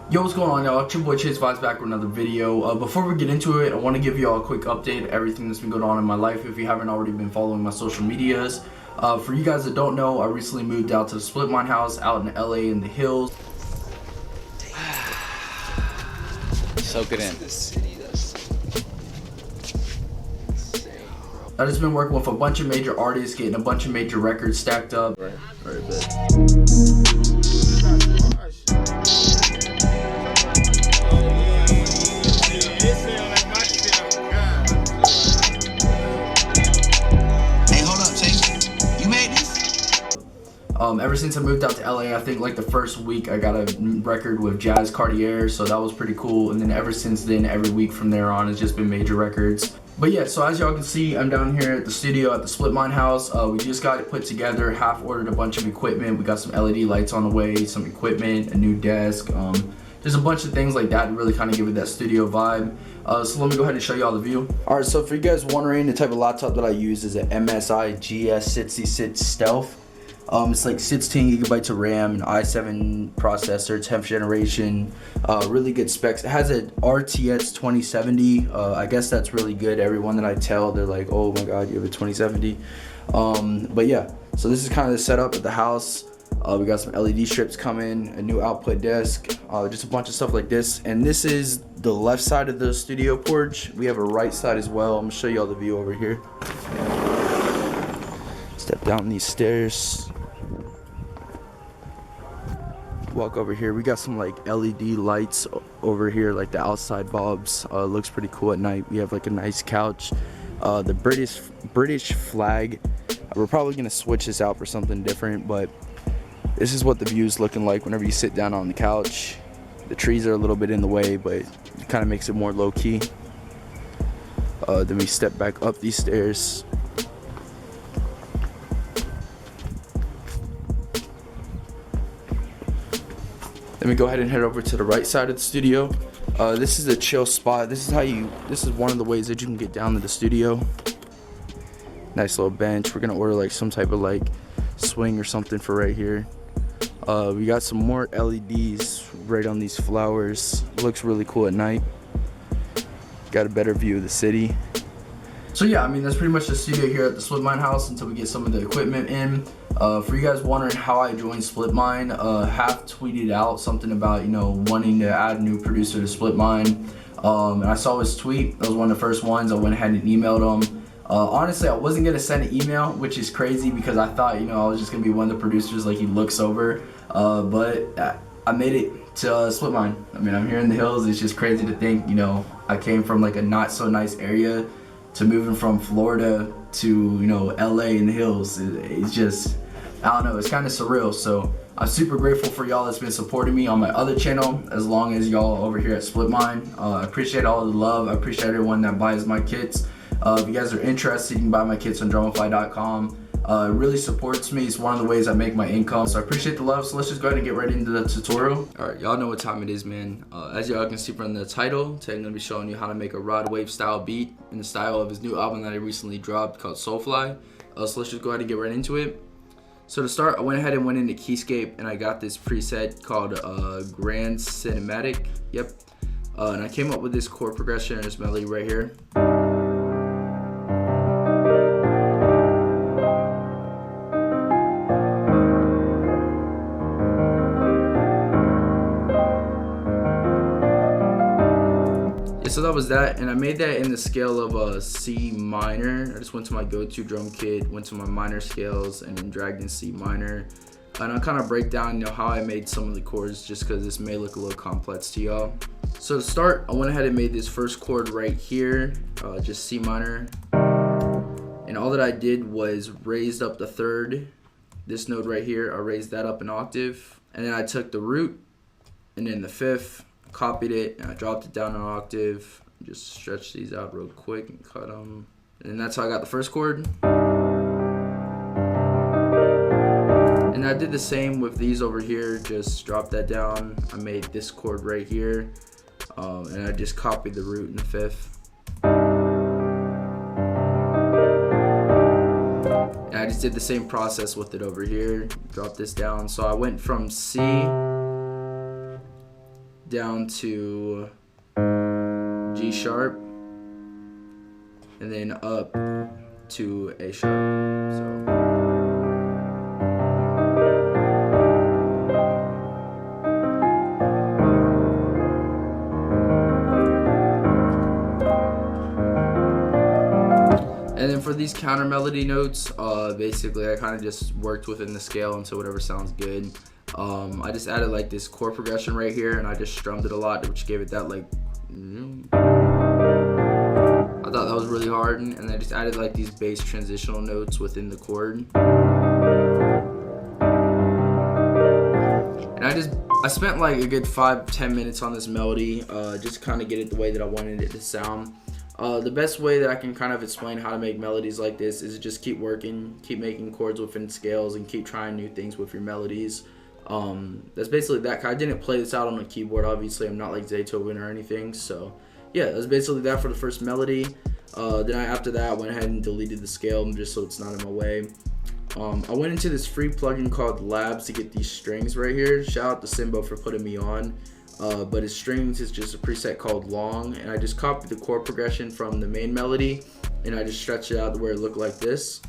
Yo, what's going on, y'all? It's your boy Chase Vibes back with another video. Before we get into it, I want to give y'all a quick update of everything that's been going on in my life if you haven't already been following my social medias. For you guys that don't know, I recently moved out to the Split Mine house out in LA in the hills. Soak it in. I've just been working with a bunch of major artists, getting a bunch of major records stacked up. Right, ever since I moved out to LA, I think like the first week I got a record with Jazz Cartier, so that was pretty cool. And then ever since then, every week from there on, it's just been major records. But yeah, so as y'all can see, I'm down here at the studio at the Split Mine house. We just got it put together, half ordered a bunch of equipment. We got some LED lights on the way, some equipment, a new desk, just a bunch of things like that to really kind of give it that studio vibe. So let me go ahead and show y'all the view. All right, so for you guys wondering, the type of laptop that I use is an MSI GS66 Stealth. It's like 16 gigabytes of RAM, an i7 processor, 10th generation, really good specs. It has an RTX 2070. I guess that's really good. Everyone that I tell, they're like, oh my god, you have a 2070. But yeah, so this is kind of the setup at the house. We got some LED strips coming, a new output desk, just a bunch of stuff like this. And this is the left side of the studio porch. We have a right side as well. I'm gonna show you all the view over here. Step down these stairs. Walk over here. We got some like LED lights over here, like the outside bulbs. Looks pretty cool at night. We have like a nice couch. The British flag. We're probably gonna switch this out for something different, but this is what the view is looking like whenever you sit down on the couch. The trees are a little bit in the way, but it kind of makes it more low-key. Then we step back up these stairs. Let me go ahead and head over to the right side of the studio. This is a chill spot. This is one of the ways that you can get down to the studio. Nice little bench. We're gonna order like some type of like swing or something for right here. We got some more LEDs right on these flowers. Looks really cool at night. Got a better view of the city. So yeah, I mean, that's pretty much the studio here at the Split Mine house until we get some of the equipment in. For you guys wondering how I joined Split Mine, half tweeted out something about, you know, wanting to add a new producer to Split Mine. And I saw his tweet. That was one of the first ones. I went ahead and emailed him. Honestly, I wasn't gonna send an email, which is crazy because I thought, you know, I was just gonna be one of the producers like he looks over. But I made it to Split Mine. I mean, I'm here in the hills. It's just crazy to think, you know, I came from like a not so nice area to moving from Florida to, you know, LA in the hills. It's just, I don't know, it's kind of surreal. So I'm super grateful for y'all that's been supporting me on my other channel as long as y'all over here at Split Mine. I appreciate all the love. I appreciate everyone that buys my kits. If you guys are interested, you can buy my kits on drumify.com. It really supports me. It's one of the ways I make my income. So I appreciate the love. So let's just go ahead and get right into the tutorial. All right, y'all know what time it is, man. As y'all can see from the title, today I'm gonna be showing you how to make a rod wave style beat in the style of his new album that I recently dropped called SOULFLY. So let's just go ahead and get right into it. So to start, I went ahead and went into Keyscape and I got this preset called Grand Cinematic. Yep. And I came up with this chord progression and this melody right here. So that was that, and I made that in the scale of C minor. I just went to my go-to drum kit, went to my minor scales, and then dragged in C minor. And I'll kind of break down, you know, how I made some of the chords, just because this may look a little complex to y'all. So to start, I went ahead and made this first chord right here, just C minor. And all that I did was raised up the third, this note right here. I raised that up an octave, and then I took the root, and then the fifth. Copied it and I dropped it down an octave. Just stretch these out real quick and cut them. And that's how I got the first chord. And I did the same with these over here. Just dropped that down. I made this chord right here. And I just copied the root and the fifth. And I just did the same process with it over here. Drop this down. So I went from C down to G sharp, and then up to A sharp. So. And then for these counter melody notes, basically I kind of just worked within the scale until whatever sounds good. I just added like this chord progression right here, and I just strummed it a lot, which gave it that like, I thought that was really hard. And I just added like these bass transitional notes within the chord. And I spent like a good 5-10 minutes on this melody, just kind of get it the way that I wanted it to sound. The best way that I can kind of explain how to make melodies like this is just keep working, keep making chords within scales, and keep trying new things with your melodies. That's basically that. I didn't play this out on a keyboard, obviously. I'm not like Beethoven or anything. So yeah, that's basically that for the first melody. After that, I went ahead and deleted the scale just so it's not in my way. I went into this free plugin called Labs to get these strings right here. Shout out to Simbo for putting me on. But his strings is just a preset called long, and I just copied the chord progression from the main melody, and I just stretched it out to where it looked like this.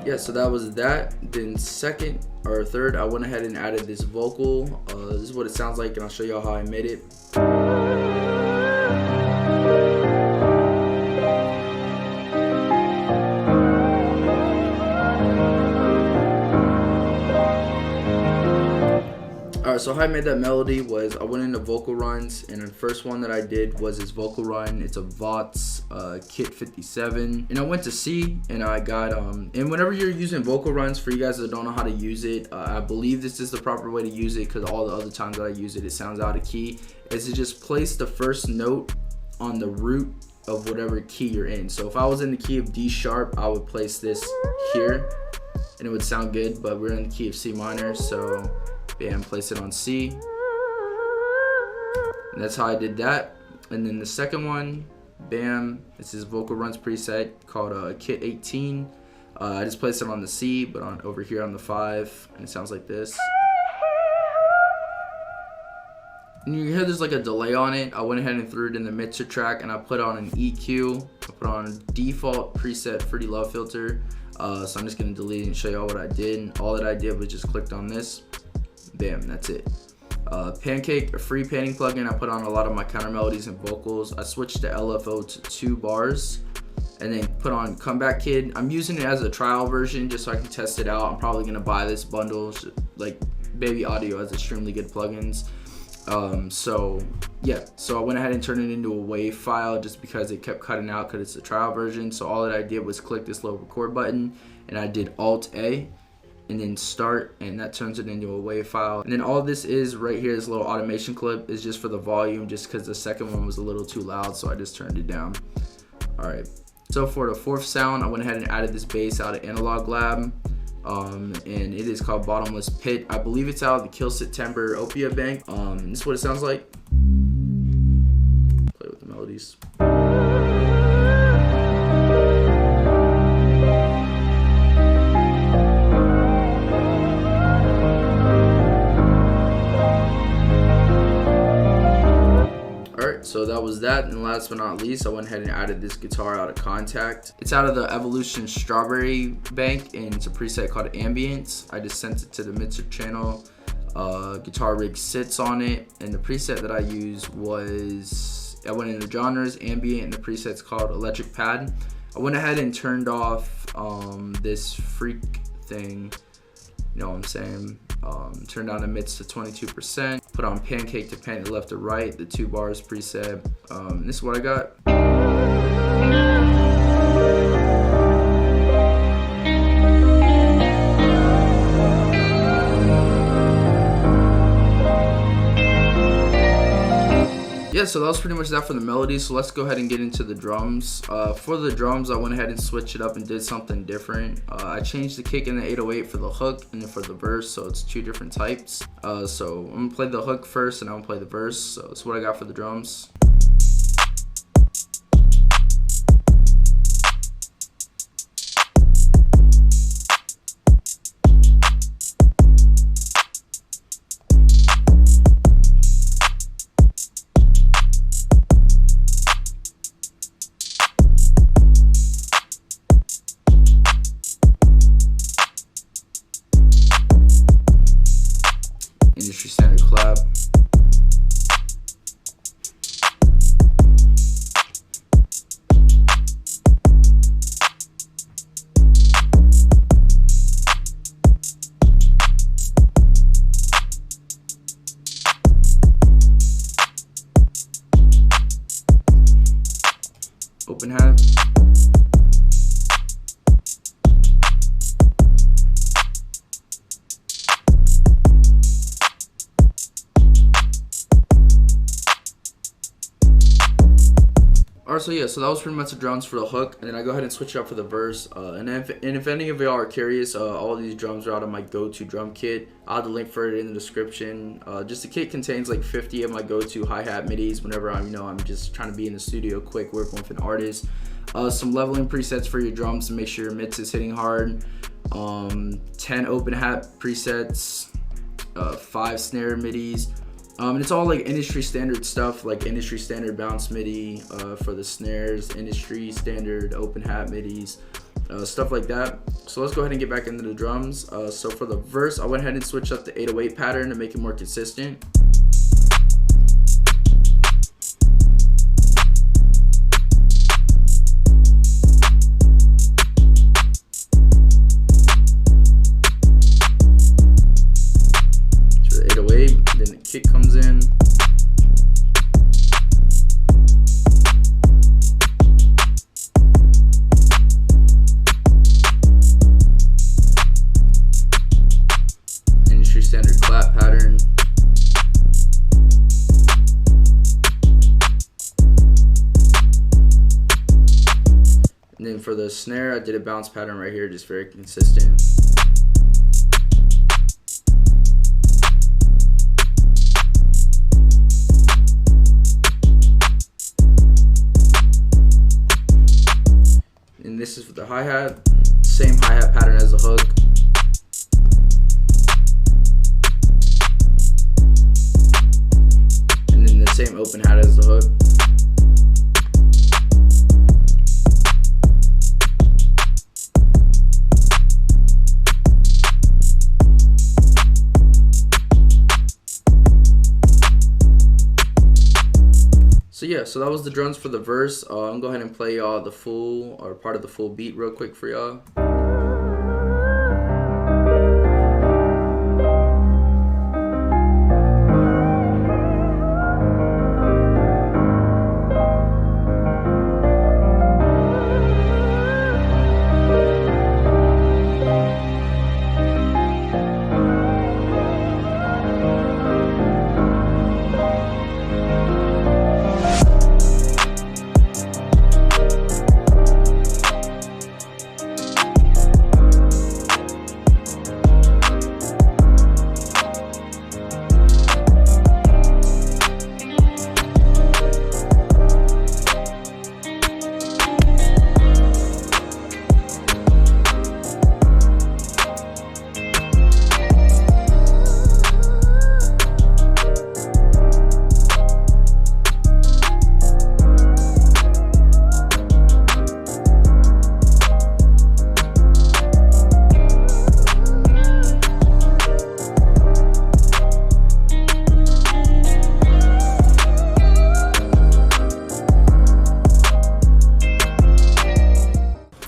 Yeah, so that was that. Then second or third, I went ahead and added this vocal. This is what it sounds like, and I'll show y'all how I made it. Alright, so how I made that melody was I went into vocal runs, and the first one that I did was this vocal run. It's a Vots Kit 57, and I went to C, and I got and whenever you're using vocal runs, for you guys that don't know how to use it, I believe this is the proper way to use it, because all the other times that I use it, it sounds out of key, is to just place the first note on the root of whatever key you're in. So if I was in the key of D sharp, I would place this here, and it would sound good, but we're in the key of C minor, so bam, place it on C. And that's how I did that. And then the second one, bam, this is vocal runs preset called Kit 18. I just placed it on the C, but over here on the 5, and it sounds like this. And you hear there's like a delay on it. I went ahead and threw it in the mixer track, and I put on an EQ. I put on a default preset Fruity Love filter. So I'm just gonna delete it and show y'all what I did. All that I did was just clicked on this. Bam, that's it. Pancake, a free panning plugin. I put on a lot of my counter melodies and vocals. I switched the LFO to 2 bars, and then put on Comeback Kid. I'm using it as a trial version just so I can test it out. I'm probably gonna buy this bundle. Like, Baby Audio has extremely good plugins. So yeah, so I went ahead and turned it into a WAV file just because it kept cutting out because it's a trial version. So all that I did was click this little record button, and I did Alt A and then start, and that turns it into a WAV file. And then all this is right here, this little automation clip is just for the volume, just because the second one was a little too loud, so I just turned it down. All right, so for the fourth sound, I went ahead and added this bass out of Analog Lab, and it is called Bottomless Pit. I believe it's out of the Kill September Opia Bank. This is what it sounds like. Play with the melodies. So that was that, and last but not least, I went ahead and added this guitar out of Contact. It's out of the Evolution Strawberry Bank, and it's a preset called Ambience. I just sent it to the mixer channel. Guitar rig sits on it, and the preset that I used was, I went into genres, ambient, and the preset's called Electric Pad. I went ahead and turned off this freak thing, you know what I'm saying? Turned down the mids to 22%, put on Pancake to pan it left to right, the 2 bars preset. This is what I got. Yeah, so that was pretty much that for the melody. So let's go ahead and get into the drums. For the drums, I went ahead and switched it up and did something different. I changed the kick and the 808 for the hook and then for the verse, so it's 2 different types. So I'm gonna play the hook first and I'm gonna play the verse. So that's what I got for the drums. open hat. Alright, so yeah, so that was pretty much the drums for the hook, and then I go ahead and switch it up for the verse. And if any of y'all are curious, all these drums are out of my go-to drum kit. I'll have the link for it in the description. Just the kit contains like 50 of my go-to hi-hat midis whenever I'm just trying to be in the studio quick working with an artist. Some leveling presets for your drums to make sure your mids is hitting hard. 10 open hat presets, 5 snare midis. And it's all like industry standard stuff, like industry standard bounce MIDI for the snares, industry standard open hat midis, stuff like that. So let's go ahead and get back into the drums. So for the verse, I went ahead and switched up the 808 pattern to make it more consistent. Then the kick comes in. Industry standard clap pattern. And then for the snare, I did a bounce pattern right here, just very consistent. And this is for the hi-hat, same hi-hat pattern as the hook. And then the same open hat as the hook. So yeah, so that was the drums for the verse. I'm gonna go ahead and play y'all the full, or part of the full beat real quick for y'all.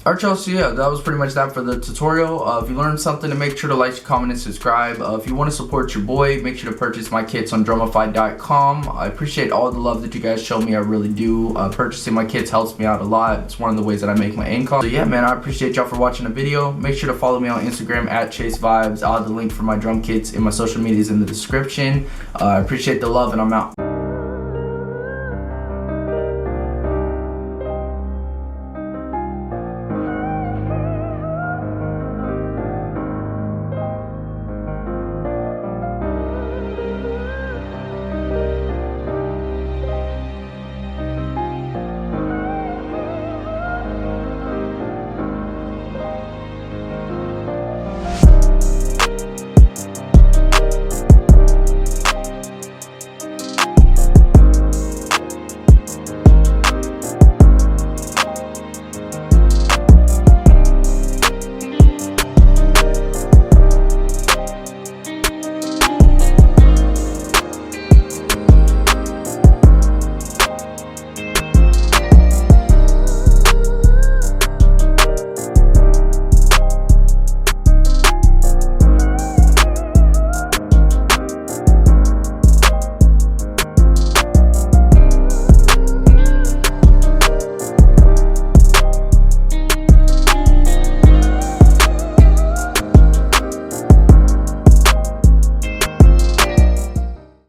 Alright y'all, so yeah, that was pretty much that for the tutorial. If you learned something, to make sure to like, comment, and subscribe. If you want to support your boy, make sure to purchase my kits on drumify.com. I appreciate all the love that you guys show me, I really do. Purchasing my kits helps me out a lot. It's one of the ways that I make my income. So yeah, man, I appreciate y'all for watching the video. Make sure to follow me on Instagram at ChaseVibes. I'll have the link for my drum kits in my social medias in the description. I appreciate the love, and I'm out.